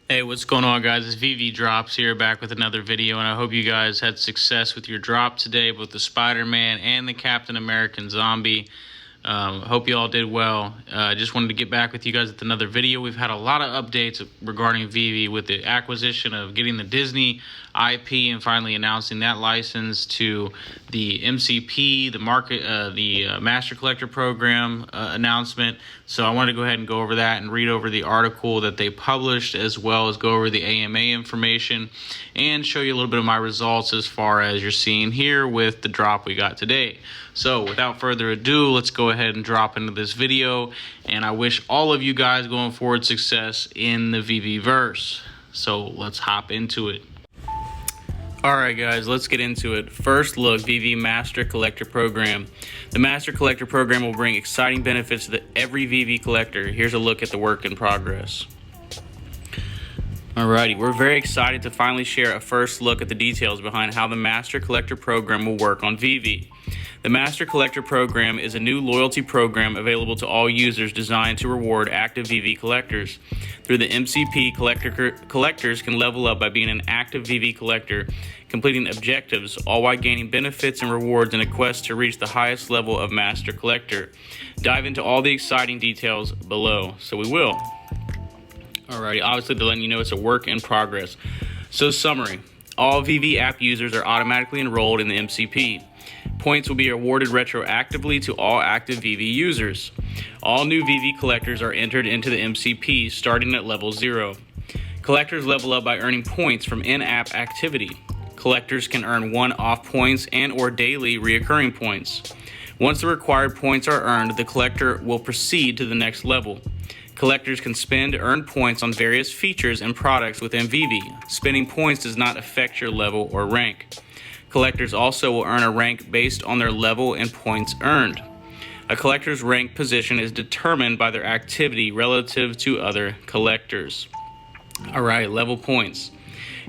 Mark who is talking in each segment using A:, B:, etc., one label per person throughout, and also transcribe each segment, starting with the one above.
A: Hey, what's going on, guys? It's Veve Drops here, back with another video, and I hope you guys had success with your drop today, both the Spider-Man and the Captain American Zombie. Hope you all did well. Just wanted to get back with you guys with another video. We've had a lot of updates regarding Veve with the acquisition of getting the Disney IP and finally announcing that license to the MCP, the Master Collector Program announcement. So I wanted to go ahead and go over that and read over the article that they published, as well as go over the AMA information and show you a little bit of my results as far as you're seeing here with the drop we got today. So without further ado, let's go ahead and drop into this video, and I wish all of you guys going forward success in the Veveverse. So let's hop into it. Alright guys, let's get into it. First look, Veve Master Collector Program. The Master Collector Program will bring exciting benefits to every Veve collector. Here's a look at the work in progress. Alrighty, we're very excited to finally share a first look at the details behind how the Master Collector Program will work on Veve. The Master Collector Program is a new loyalty program available to all users designed to reward active Veve collectors. Through the MCP, collectors can level up by being an active Veve collector, completing objectives, all while gaining benefits and rewards in a quest to reach the highest level of Master Collector. Dive into all the exciting details below. So we will. Alrighty, obviously they're letting you know it's a work in progress. So summary, all Veve app users are automatically enrolled in the MCP. Points will be awarded retroactively to all active Veve users. All new Veve collectors are entered into the MCP starting at level 0. Collectors level up by earning points from in-app activity. Collectors can earn one-off points and or daily reoccurring points. Once the required points are earned, the collector will proceed to the next level. Collectors can spend earned points on various features and products within Veve. Spending points does not affect your level or rank. Collectors also will earn a rank based on their level and points earned. A collector's rank position is determined by their activity relative to other collectors. Alright, level points.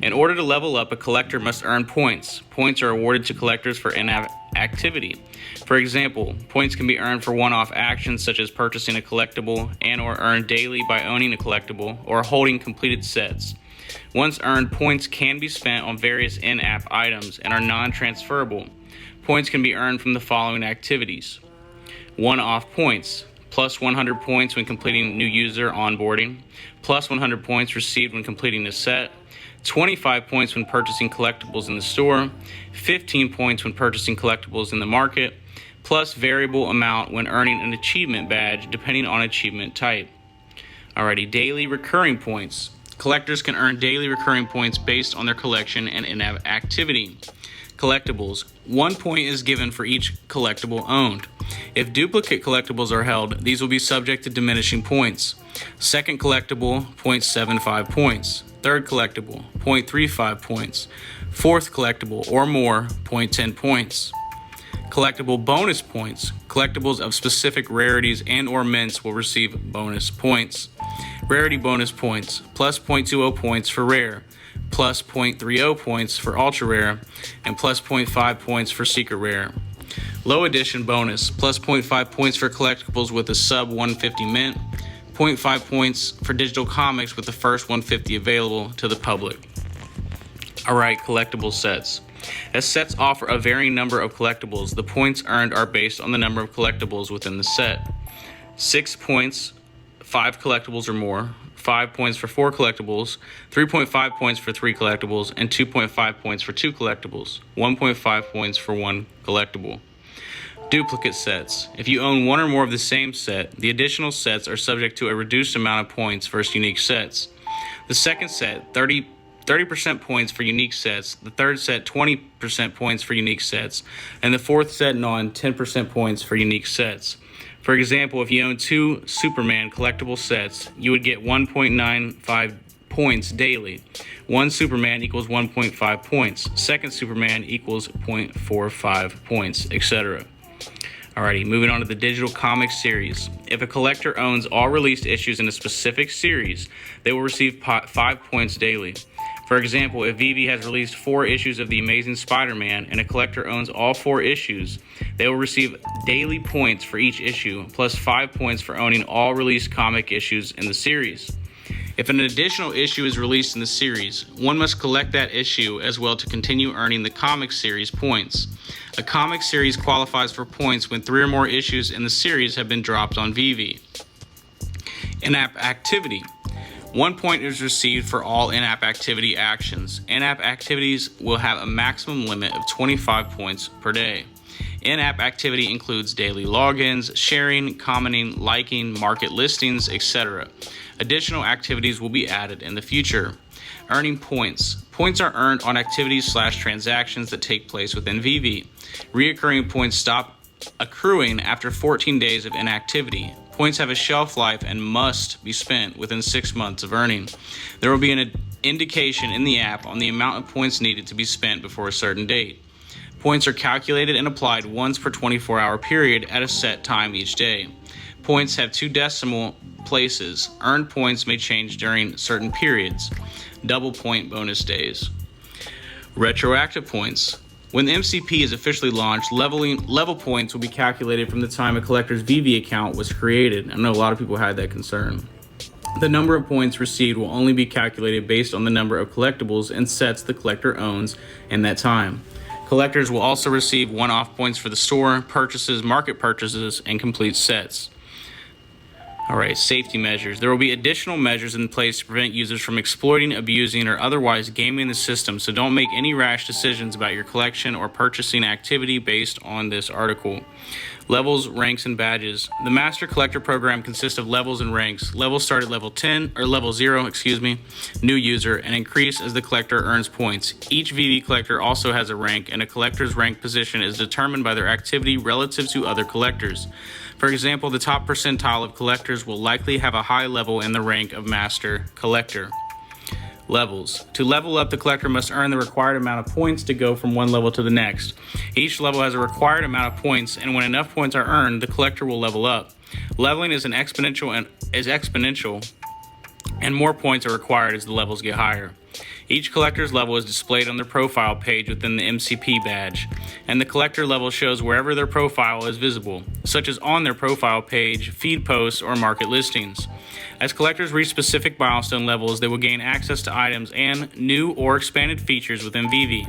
A: In order to level up, a collector must earn points. Points are awarded to collectors for in-app activity. For example, points can be earned for one-off actions such as purchasing a collectible and or earned daily by owning a collectible or holding completed sets. Once earned, points can be spent on various in-app items and are non-transferable. Points can be earned from the following activities. One-off points, plus 100 points when completing new user onboarding, plus 100 points received when completing a set, 25 points when purchasing collectibles in the store, 15 points when purchasing collectibles in the market, plus variable amount when earning an achievement badge depending on achievement type. Alrighty, daily recurring points. Collectors can earn daily recurring points based on their collection and in-app activity. Collectibles. 1 point is given for each collectible owned. If duplicate collectibles are held, these will be subject to diminishing points. Second collectible, 0.75 points. Third collectible, 0.35 points. Fourth collectible or more, 0.10 points. Collectible bonus points. Collectibles of specific rarities and or mints will receive bonus points. Rarity bonus points, plus 0.20 points for rare, plus 0.30 points for ultra rare, and plus 0.5 points for secret rare. Low edition bonus, plus 0.5 points for collectibles with a sub 150 mint, 0.5 points for digital comics with the first 150 available to the public. Alright, collectible sets. As sets offer a varying number of collectibles, the points earned are based on the number of collectibles within the set. 6 points, 5 collectibles or more, 5 points for 4 collectibles, 3.5 points for 3 collectibles, and 2.5 points for 2 collectibles, 1.5 points for 1 collectible. Duplicate sets. If you own one or more of the same set, the additional sets are subject to a reduced amount of points versus unique sets. The second set, 30% points for unique sets, the third set 20% points for unique sets, and the fourth set 10% points for unique sets. For example, if you own 2 Superman collectible sets, you would get 1.95 points daily. 1 Superman equals 1.5 points. Second Superman equals 0.45 points, etc. Alrighty, moving on to the digital comic series. If a collector owns all released issues in a specific series, they will receive 5 points daily. For example, if Veve has released 4 issues of The Amazing Spider-Man and a collector owns all 4 issues, they will receive daily points for each issue, plus 5 points for owning all released comic issues in the series. If an additional issue is released in the series, one must collect that issue as well to continue earning the comic series points. A comic series qualifies for points when 3 or more issues in the series have been dropped on Veve. In-app activity. 1 point is received for all in-app activity actions. In-app activities will have a maximum limit of 25 points per day. In-app activity includes daily logins, sharing, commenting, liking, market listings, etc. Additional activities will be added in the future. Earning points. Points are earned on activities/transactions that take place within Veve. Reoccurring points stop accruing after 14 days of inactivity. Points have a shelf life and must be spent within 6 months of earning. There will be an indication in the app on the amount of points needed to be spent before a certain date. Points are calculated and applied once per 24-hour period at a set time each day. Points have 2 decimal places. Earned points may change during certain periods. Double point bonus days. Retroactive points. When the MCP is officially launched, level points will be calculated from the time a collector's Veve account was created. I know a lot of people had that concern. The number of points received will only be calculated based on the number of collectibles and sets the collector owns in that time. Collectors will also receive one-off points for the store, purchases, market purchases, and complete sets. Alright, safety measures. There will be additional measures in place to prevent users from exploiting, abusing, or otherwise gaming the system, so don't make any rash decisions about your collection or purchasing activity based on this article. Levels, ranks, and badges. The Master Collector program consists of levels and ranks. Levels start at level 0, new user, and increase as the collector earns points. Each Veve collector also has a rank, and a collector's rank position is determined by their activity relative to other collectors. For example, the top percentile of collectors will likely have a high level in the rank of Master Collector. Levels. To level up, the collector must earn the required amount of points to go from one level to the next. Each level has a required amount of points, and when enough points are earned, the collector will level up. Leveling is exponential, and more points are required as the levels get higher. Each collector's level is displayed on their profile page within the MCP badge, and the collector level shows wherever their profile is visible, such as on their profile page, feed posts, or market listings. As collectors reach specific milestone levels, they will gain access to items and new or expanded features within Veve.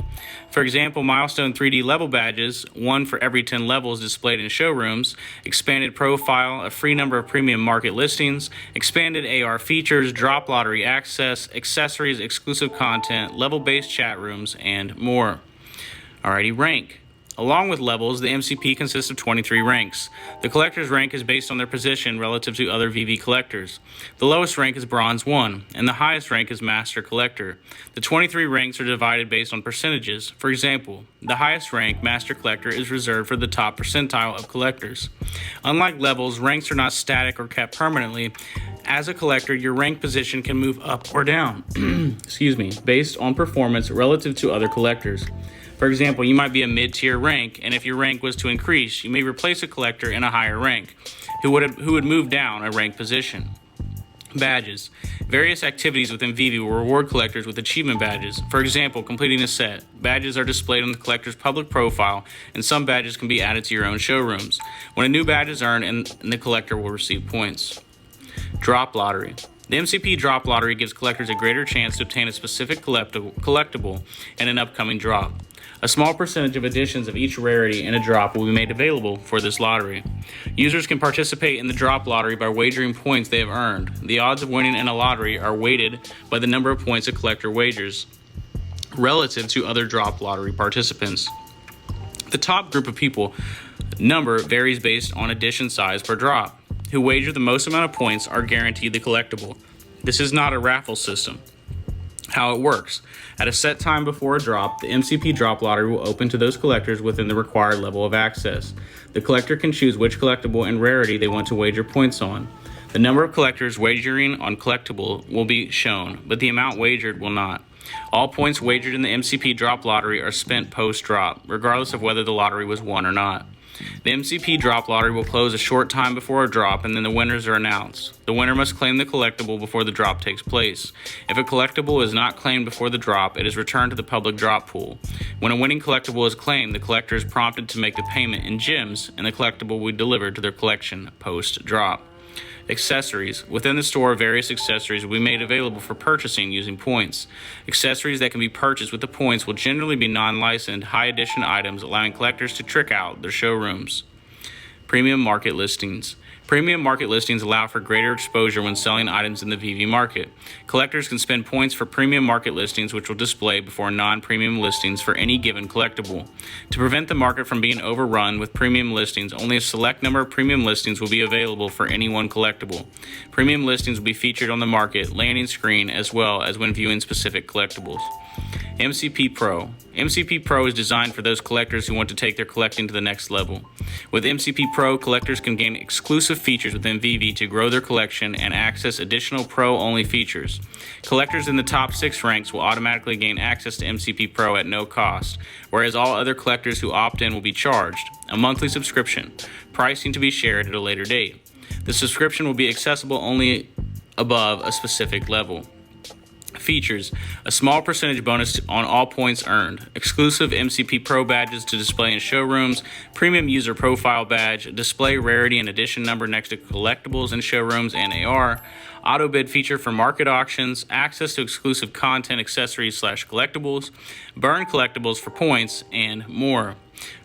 A: For example, milestone 3D level badges, 1 for every 10 levels displayed in showrooms, expanded profile, a free number of premium market listings, expanded AR features, drop lottery access, accessories, exclusive content, level-based chat rooms, and more. Alrighty, rank. Along with levels, the MCP consists of 23 ranks. The collector's rank is based on their position relative to other Veve collectors. The lowest rank is Bronze 1, and the highest rank is Master Collector. The 23 ranks are divided based on percentages. For example, the highest rank, Master Collector, is reserved for the top percentile of collectors. Unlike levels, ranks are not static or kept permanently. As a collector, your rank position can move up or down, based on performance relative to other collectors. For example, you might be a mid-tier rank, and if your rank was to increase, you may replace a collector in a higher rank, who would move down a rank position. Badges. Various activities within Veve will reward collectors with achievement badges. For example, completing a set. Badges are displayed on the collector's public profile, and some badges can be added to your own showrooms. When a new badge is earned, and the collector will receive points. Drop lottery. The MCP drop lottery gives collectors a greater chance to obtain a specific collectible in an upcoming drop. A small percentage of editions of each rarity in a drop will be made available for this lottery. Users can participate in the drop lottery by wagering points they have earned. The odds of winning in a lottery are weighted by the number of points a collector wagers relative to other drop lottery participants. The top group of people number varies based on edition size per drop. Who wager the most amount of points are guaranteed the collectible. This is not a raffle system. How it works. At a set time before a drop, the MCP drop lottery will open to those collectors within the required level of access. The collector can choose which collectible and rarity they want to wager points on. The number of collectors wagering on collectible will be shown, but the amount wagered will not. All points wagered in the MCP drop lottery are spent post-drop, regardless of whether the lottery was won or not. The MCP drop lottery will close a short time before a drop, and then the winners are announced. The winner must claim the collectible before the drop takes place. If a collectible is not claimed before the drop, it is returned to the public drop pool. When a winning collectible is claimed, the collector is prompted to make the payment in gems, and the collectible will be delivered to their collection post-drop. Accessories. Within the store, various accessories will be made available for purchasing using points. Accessories that can be purchased with the points will generally be non-licensed, high-edition items, allowing collectors to trick out their showrooms. Premium market listings. Premium market listings allow for greater exposure when selling items in the Veve market. Collectors can spend points for premium market listings, which will display before non-premium listings for any given collectible. To prevent the market from being overrun with premium listings, only a select number of premium listings will be available for any one collectible. Premium listings will be featured on the market landing screen as well as when viewing specific collectibles. MCP Pro. MCP Pro is designed for those collectors who want to take their collecting to the next level. With MCP Pro, collectors can gain exclusive features within Veve to grow their collection and access additional Pro-only features. Collectors in the top 6 ranks will automatically gain access to MCP Pro at no cost, whereas all other collectors who opt in will be charged a monthly subscription, pricing to be shared at a later date. The subscription will be accessible only above a specific level. Features: a small percentage bonus on all points earned, exclusive MCP Pro badges to display in showrooms, premium user profile badge, display rarity and edition number next to collectibles in showrooms and AR, auto bid feature for market auctions, access to exclusive content, accessories / collectibles, burn collectibles for points, and more.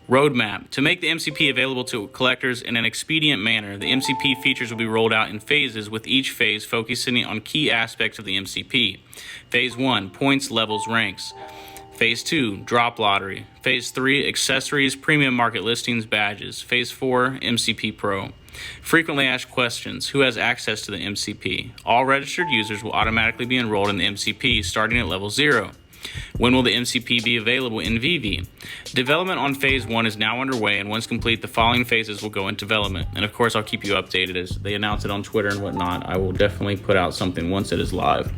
A: Roadmap. To make the MCP available to collectors in an expedient manner, the MCP features will be rolled out in phases, with each phase focusing on key aspects of the MCP. Phase 1, points, levels, ranks. Phase 2, drop lottery. Phase 3, accessories, premium market listings, badges. Phase 4, MCP Pro. Frequently asked questions. Who has access to the MCP? All registered users will automatically be enrolled in the MCP starting at level 0. When will the MCP be available in Veve? Development on Phase 1 is now underway, and once complete, the following phases will go into development. And of course, I'll keep you updated as they announce it on Twitter and whatnot. I will definitely put out something once it is live.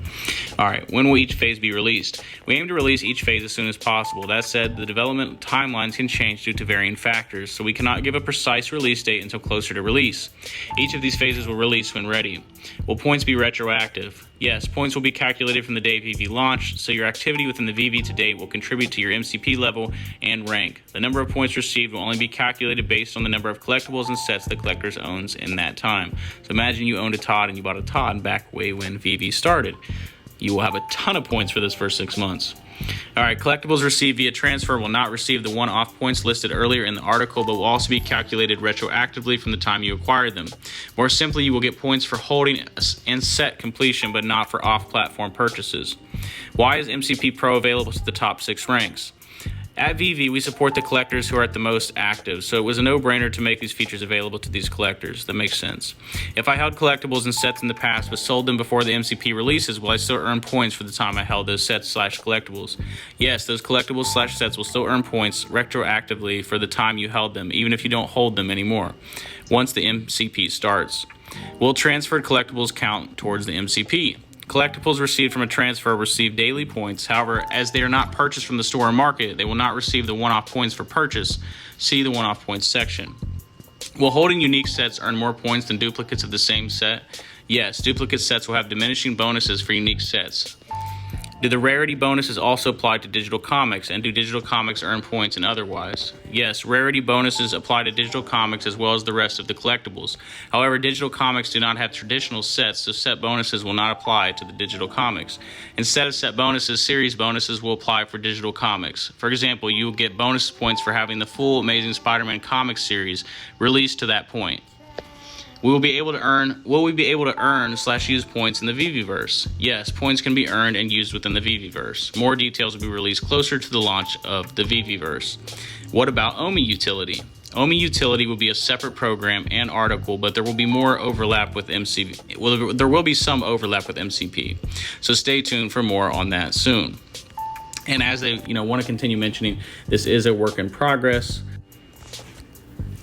A: All right, when will each phase be released? We aim to release each phase as soon as possible. That said, the development timelines can change due to varying factors, so we cannot give a precise release date until closer to release. Each of these phases will release when ready. Will points be retroactive? Yes, points will be calculated from the day Veve launched, so your activity within the Veve to date will contribute to your MCP level and rank. The number of points received will only be calculated based on the number of collectibles and sets the collector owns in that time. So imagine you owned a Todd and you bought a Todd back way when Veve started. You will have a ton of points for this first 6 months. All right, collectibles received via transfer will not receive the one-off points listed earlier in the article, but will also be calculated retroactively from the time you acquired them. More simply, you will get points for holding and set completion, but not for off-platform purchases. Why is MCP Pro available to the top 6 ranks? At Veve, we support the collectors who are at the most active, so it was a no-brainer to make these features available to these collectors. That makes sense. If I held collectibles and sets in the past but sold them before the MCP releases, will I still earn points for the time I held those sets / collectibles? Yes, those collectibles / sets will still earn points retroactively for the time you held them, even if you don't hold them anymore, once the MCP starts. Will transferred collectibles count towards the MCP? Collectibles received from a transfer receive daily points. However, as they are not purchased from the store or market, they will not receive the one-off points for purchase. See the one-off points section. Will holding unique sets earn more points than duplicates of the same set? Yes, duplicate sets will have diminishing bonuses for unique sets. Do the rarity bonuses also apply to digital comics, and do digital comics earn points and otherwise? Yes, rarity bonuses apply to digital comics as well as the rest of the collectibles. However, digital comics do not have traditional sets, so set bonuses will not apply to the digital comics. Instead of set bonuses, series bonuses will apply for digital comics. For example, you will get bonus points for having the full Amazing Spider-Man comic series released to that point. Will we be able to earn / use points in the Veveverse? Yes, points can be earned and used within the Veveverse. More details will be released closer to the launch of the Veveverse. What about OMI Utility? OMI Utility will be a separate program and article, but there will be more overlap with MCP. Well, there will be some overlap with MCP. So stay tuned for more on that soon. And as I want to continue mentioning, this is a work in progress.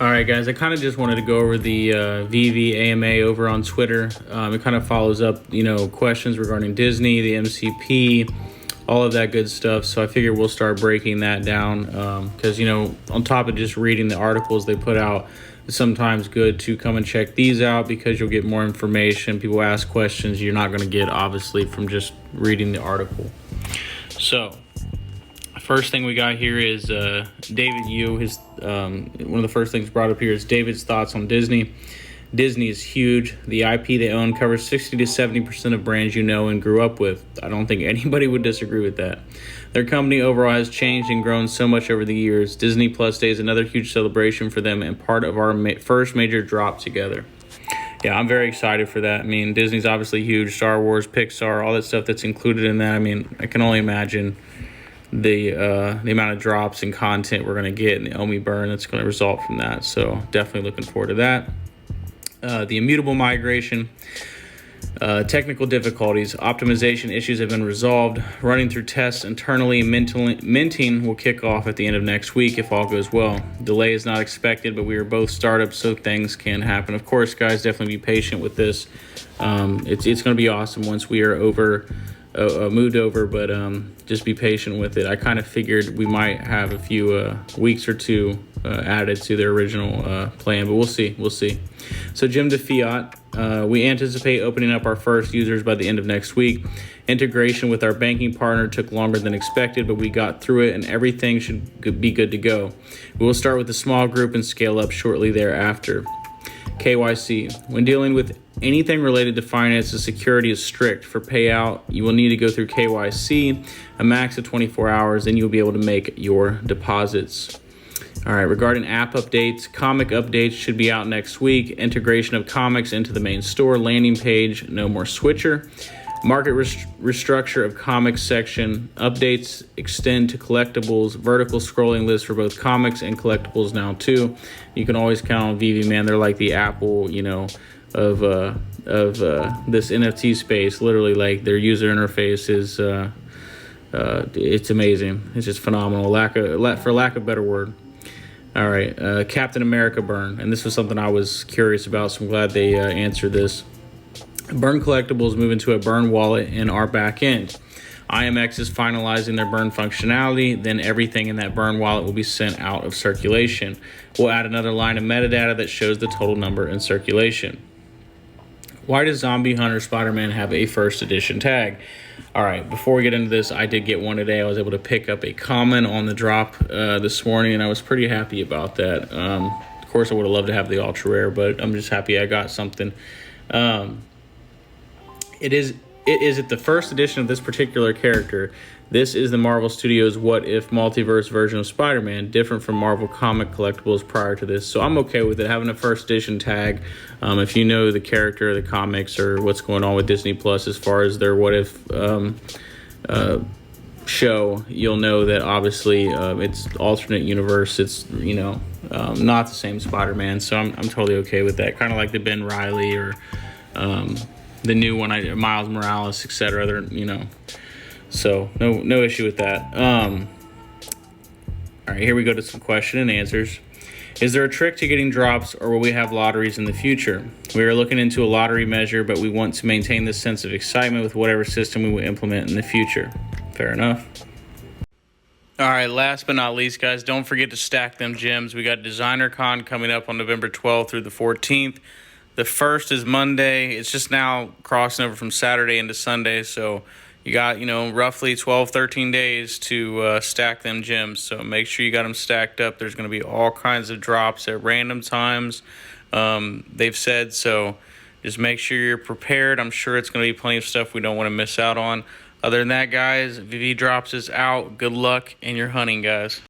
A: All right, guys, I kind of just wanted to go over the Veve AMA over on Twitter. It kind of follows up, questions regarding Disney, the MCP, all of that good stuff. So I figure we'll start breaking that down because, on top of just reading the articles they put out, it's sometimes good to come and check these out because you'll get more information. People ask questions you're not going to get, obviously, from just reading the article. So first thing we got here is David Yu. One of the first things brought up here is David's thoughts on Disney. Disney is huge. The IP they own covers 60 to 70% of brands you know and grew up with. I don't think anybody would disagree with that. Their company overall has changed and grown so much over the years. Disney Plus Day is another huge celebration for them and part of our first major drop together. Yeah, I'm very excited for that. I mean, Disney's obviously huge. Star Wars, Pixar, all that stuff that's included in that. I mean, I can only imagine the amount of drops and content we're going to get and the Omi burn that's going to result from that. So definitely looking forward to that. The immutable migration, technical difficulties, optimization issues have been resolved. Running through tests internally, minting will kick off at the end of next week if all goes well. Delay is not expected, but we are both startups, so things can happen. Of course, guys, definitely be patient with this. It's going to be awesome once we are moved over, but just be patient with it. I kind of figured we might have a few weeks or two added to their original plan, but we'll see. So Jim to Fiat, we anticipate opening up our first users by the end of next week. Integration with our banking partner took longer than expected, but we got through it and everything should be good to go. We will start with a small group and scale up shortly thereafter. KYC. When dealing with anything related to finances, security is strict. For payout, you will need to go through KYC, a max of 24 hours, and you'll be able to make your deposits. All right, regarding app updates, comic updates should be out next week. Integration of comics into the main store, landing page, no more switcher. Market restructure of comics section. Updates extend to collectibles. Vertical scrolling list for both comics and collectibles now too. You can always count on Veve, man. They're like the Apple, of this NFT space. Literally, like their user interface is, it's amazing. It's just phenomenal. For lack of a better word. All right, Captain America burn, and this was something I was curious about, so I'm glad they answered this. Burn collectibles move into a burn wallet in our back end. IMX is finalizing their burn functionality, then everything in that burn wallet will be sent out of circulation. We'll add another line of metadata that shows the total number in circulation. Why does Zombie Hunter Spider-Man have a first edition tag? All right, before we get into this, I did get one today. I was able to pick up a comment on the drop this morning, and I was pretty happy about that. Of course, I would have loved to have the ultra rare, but I'm just happy I got something. It is the first edition of this particular character. This is the Marvel Studios What If multiverse version of Spider-Man, different from Marvel comic collectibles prior to this. So I'm okay with it having a first edition tag. If you know the character, the comics, or what's going on with Disney Plus as far as their What If show, you'll know that obviously it's alternate universe. It's not the same Spider-Man. So I'm totally okay with that. Kind of like the Ben Reilly or the new one, Miles Morales, etc. So no issue with that. All right, here we go to some question and answers. Is there a trick to getting drops, or will we have lotteries in the future? We are looking into a lottery measure, but we want to maintain this sense of excitement with whatever system we will implement in the future. Fair enough. All right, last but not least, guys, don't forget to stack them gems. We got Designer Con coming up on November 12th through the 14th. The 1st is Monday. It's just now crossing over from Saturday into Sunday, so you got, roughly 12, 13 days to stack them gems. So make sure you got them stacked up. There's going to be all kinds of drops at random times, they've said. So just make sure you're prepared. I'm sure it's going to be plenty of stuff we don't want to miss out on. Other than that, guys, Veve Drops is out. Good luck in your hunting, guys.